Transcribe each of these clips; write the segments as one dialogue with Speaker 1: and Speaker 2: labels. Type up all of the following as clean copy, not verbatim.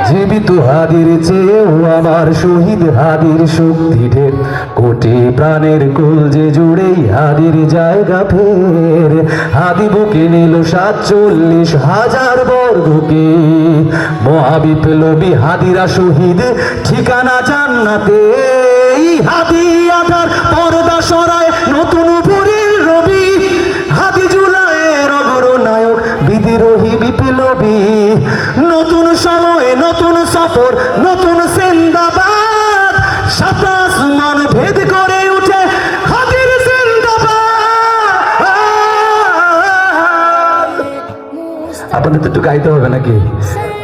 Speaker 1: জীবিত হাদির চেয়েও আমার শহীদ হাদির শক্তি ঢের, কোটি প্রাণের কলজে জুড়েই হাদির জায়গা ফের। হাদি বুকে নিল 47,000 বর্গকে, মহাবিপ্লবী হাদিরা শহীদ, ঠিকানা জান্নাতে। হাদি আধার পর্দা সরায় নতুন ভোরের রবি, হাদি জুলাইয়ের অগ্রনায়ক বিদ্রোহী বিপ্লবী। নতুন সময়ে নতুন সফর নতুন জিন্দাবাদ, 27 মান ভেদ করে উঠে হাদির জিন্দাবাদ। আপনাদের তো একটু গাইতে হবে নাকি?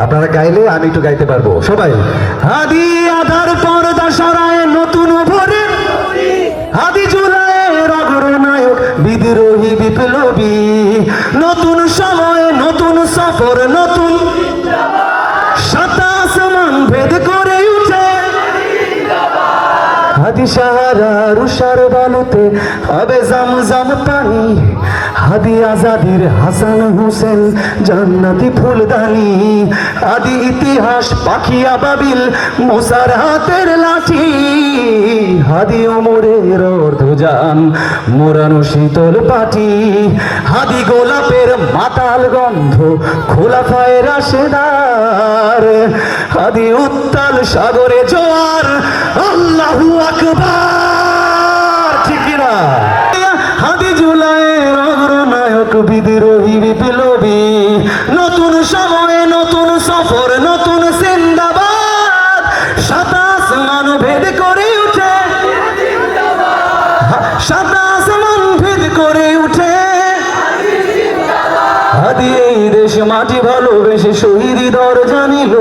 Speaker 1: আপনারা গাইলে আমি একটু গাইতে পারবো। সবাই হাদি আধার পর্দা সরায় নতুন ভোরে, হাদি জুলাইয়ের অগ্রনায়ক বিদ্রোহী বিপ্লবী। নতুন সময়ে নতুন সফর নতুন 27 মান ভেদ করে উঠে হাদি সাহারা রুষার বালুতে হবে জমজম পানি, হাদি আজাদির হাসান হোসেন জান্নাতি ফুলদানি। হাদি ইতিহাস পাখি আবাবিল মুসার হাতের লাঠি, হাদি ওমরের অর্ধজান মোরানো শীতল পাটি। হাদি গোলাপের মাতাল গন্ধ খোলাফায়ে রাশেদার, হাদি উত্তাল সাগরে জোয়ার আল্লাহু আকবার। ঠিক না? হাদি জুলাইয়ের অগ্রনায়ক বিদ্রোহী বিপ্লবী। নতুন সময়ে নতুন সফর নতুন জিন্দাবাদ, 27 মান ভেদ করে উঠে 27 মান ভেদ করে উঠে হাদি এই দেশ মাটি ভালোবেসে শহীদি দরজা নিল,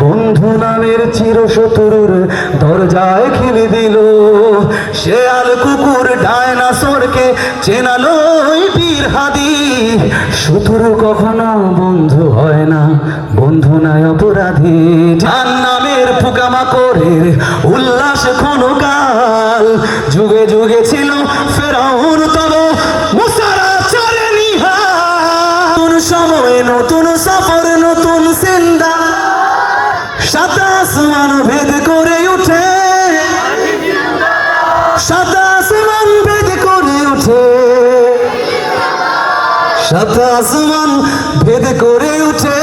Speaker 1: বন্ধু নামের চিরশত্রুর দরজায় খিলে দিল। শেয়াল কুকুর ডায়নাসরকে চেনালো ওই বীর হাদি, শত্রু কখনো বন্ধু হয় না, বন্ধু নাই অপরাধী। জাহান্নামের পোকামাকড়ের উল্লাস ক্ষণকাল, যুগে যুগে ছিল ফেরাউন তব মুসারা চলে নিহাল। নতুন সময়ে নতুন সফর নতুন জিন্দা, 27 মান ভেদ করে উঠে 27 মান ভেদ করে উঠে 27 মান ভেদ করে উঠে